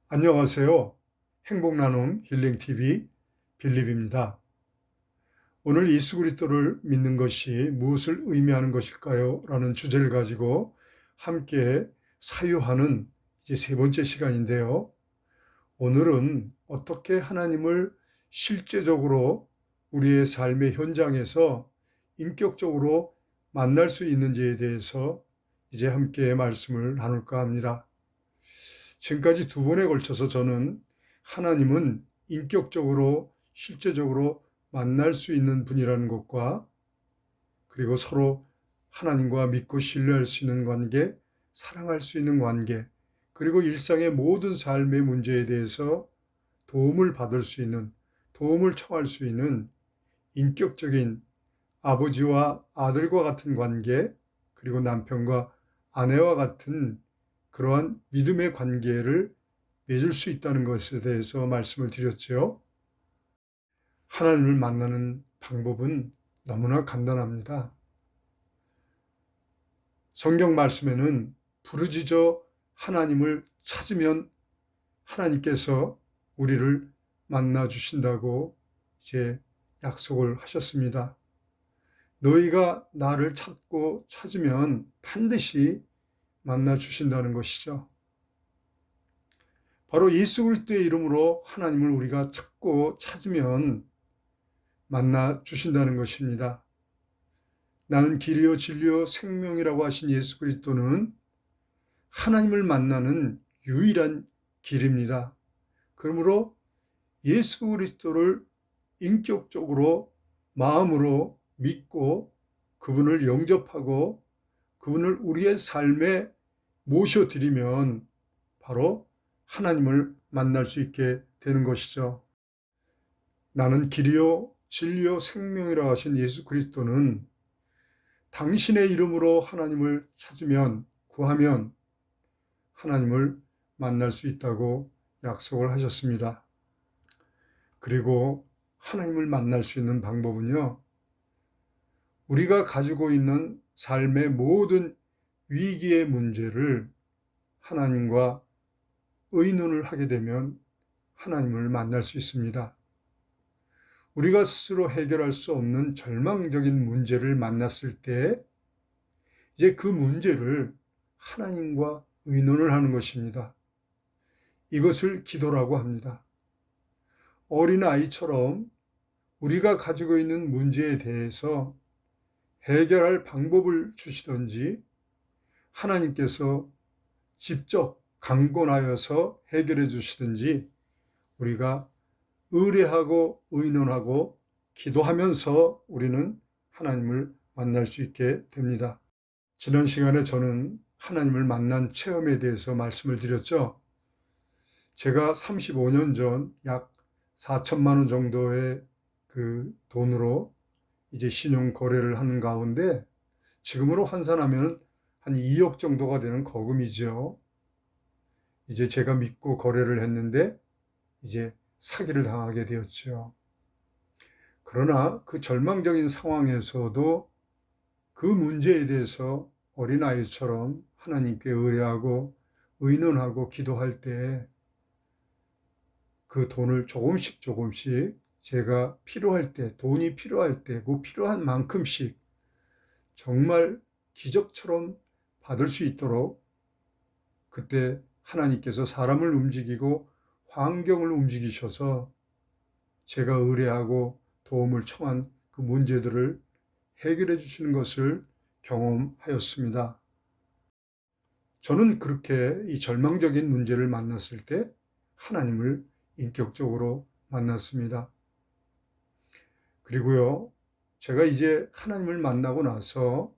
안녕하세요. 행복나눔 힐링TV 빌립입니다. 오늘 예수 그리스도를 믿는 것이 무엇을 의미하는 것일까요? 라는 주제를 가지고 함께 사유하는 이제 세 번째 시간인데요. 오늘은 어떻게 하나님을 실제적으로 우리의 삶의 현장에서 인격적으로 만날 수 있는지에 대해서 이제 함께 말씀을 나눌까 합니다. 지금까지 두 번에 걸쳐서 저는 하나님은 인격적으로 실제적으로 만날 수 있는 분이라는 것과 그리고 서로 하나님과 믿고 신뢰할 수 있는 관계, 사랑할 수 있는 관계, 그리고 일상의 모든 삶의 문제에 대해서 도움을 받을 수 있는, 도움을 청할 수 있는 인격적인 아버지와 아들과 같은 관계, 그리고 남편과 아내와 같은 그러한 믿음의 관계를 맺을 수 있다는 것에 대해서 말씀을 드렸죠. 하나님을 만나는 방법은 너무나 간단합니다. 성경 말씀에는 부르짖어 하나님을 찾으면 하나님께서 우리를 만나 주신다고 이제 약속을 하셨습니다. 너희가 나를 찾고 찾으면 반드시 만나 주신다는 것이죠. 바로 예수 그리스도의 이름으로 하나님을 우리가 찾고 찾으면 만나 주신다는 것입니다. 나는 길이요 진리요 생명이라고 하신 예수 그리스도는 하나님을 만나는 유일한 길입니다. 그러므로 예수 그리스도를 인격적으로 마음으로 믿고 그분을 영접하고 그분을 우리의 삶에 모셔드리면 바로 하나님을 만날 수 있게 되는 것이죠. 나는 길이요 진리요 생명이라 하신 예수 그리스도는 당신의 이름으로 하나님을 찾으면 구하면 하나님을 만날 수 있다고 약속을 하셨습니다. 그리고 하나님을 만날 수 있는 방법은요, 우리가 가지고 있는 삶의 모든 위기의 문제를 하나님과 의논을 하게 되면 하나님을 만날 수 있습니다. 우리가 스스로 해결할 수 없는 절망적인 문제를 만났을 때 이제 그 문제를 하나님과 의논을 하는 것입니다. 이것을 기도라고 합니다. 어린아이처럼 우리가 가지고 있는 문제에 대해서 해결할 방법을 주시든지 하나님께서 직접 강권하여서 해결해 주시든지 우리가 의뢰하고 의논하고 기도하면서 우리는 하나님을 만날 수 있게 됩니다. 지난 시간에 저는 하나님을 만난 체험에 대해서 말씀을 드렸죠. 제가 35년 전 약 4천만 원 정도의 그 돈으로 이제 신용 거래를 하는 가운데 지금으로 환산하면 한 2억 정도가 되는 거금이죠. 이제 제가 믿고 거래를 했는데 이제 사기를 당하게 되었죠. 그러나 그 절망적인 상황에서도 그 문제에 대해서 어린아이처럼 하나님께 의뢰하고 의논하고 기도할 때 그 돈을 조금씩 제가 필요할 때, 돈이 필요할 때, 그 필요한 만큼씩 정말 기적처럼 받을 수 있도록 그때 하나님께서 사람을 움직이고 환경을 움직이셔서 제가 의뢰하고 도움을 청한 그 문제들을 해결해 주시는 것을 경험하였습니다. 저는 그렇게 이 절망적인 문제를 만났을 때 하나님을 인격적으로 만났습니다. 그리고요, 제가 이제 하나님을 만나고 나서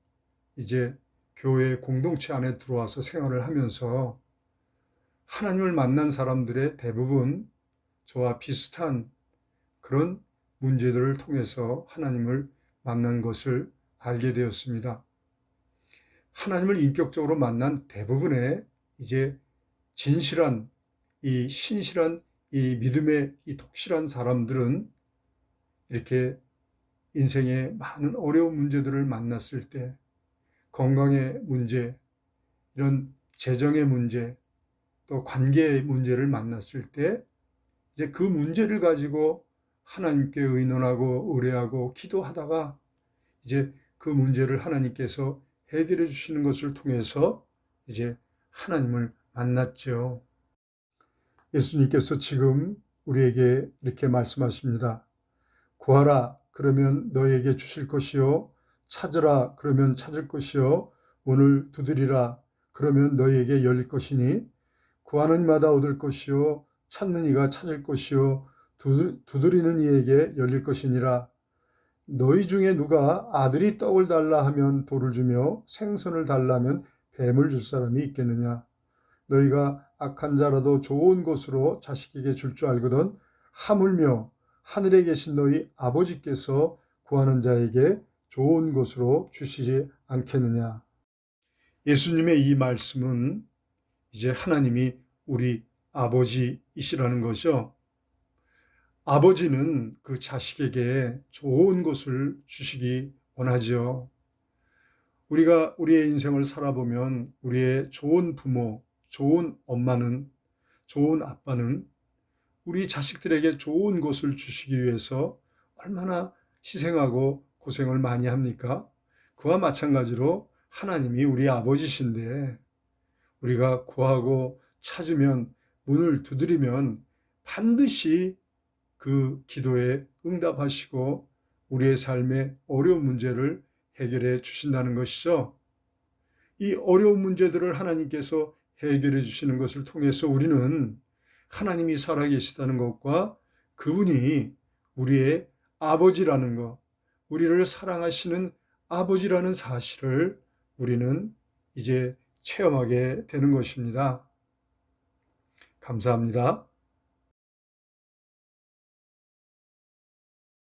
이제 교회 공동체 안에 들어와서 생활을 하면서 하나님을 만난 사람들의 대부분 저와 비슷한 그런 문제들을 통해서 하나님을 만난 것을 알게 되었습니다. 하나님을 인격적으로 만난 대부분의 이제 진실한 이 신실한 이 믿음의 이 독실한 사람들은 이렇게 인생의 많은 어려운 문제들을 만났을 때 건강의 문제, 이런 재정의 문제, 또 관계 문제를 만났을 때 이제 그 문제를 가지고 하나님께 의논하고 의뢰하고 기도하다가 이제 그 문제를 하나님께서 해결해 주시는 것을 통해서 이제 하나님을 만났죠. 예수님께서 지금 우리에게 이렇게 말씀하십니다. 구하라 그러면 너에게 주실 것이요 찾으라 그러면 찾을 것이요 문을 두드리라 그러면 너에게 열릴 것이니 구하는 이마다 얻을 것이요 찾는 이가 찾을 것이요 두드리는 이에게 열릴 것이니라. 너희 중에 누가 아들이 떡을 달라 하면 돌을 주며 생선을 달라 하면 뱀을 줄 사람이 있겠느냐. 너희가 악한 자라도 좋은 것으로 자식에게 줄 줄 알거든 하물며 하늘에 계신 너희 아버지께서 구하는 자에게 좋은 것으로 주시지 않겠느냐. 예수님의 이 말씀은 이제 하나님이 우리 아버지이시라는 거죠. 아버지는 그 자식에게 좋은 것을 주시기 원하죠. 우리가 우리의 인생을 살아보면 우리의 좋은 부모, 좋은 엄마는, 좋은 아빠는 우리 자식들에게 좋은 것을 주시기 위해서 얼마나 희생하고 고생을 많이 합니까? 그와 마찬가지로 하나님이 우리 아버지신데 우리가 구하고 찾으면 문을 두드리면 반드시 그 기도에 응답하시고 우리의 삶의 어려운 문제를 해결해 주신다는 것이죠. 이 어려운 문제들을 하나님께서 해결해 주시는 것을 통해서 우리는 하나님이 살아계시다는 것과 그분이 우리의 아버지라는 것, 우리를 사랑하시는 아버지라는 사실을 우리는 이제 체험하게 되는 것입니다. 감사합니다.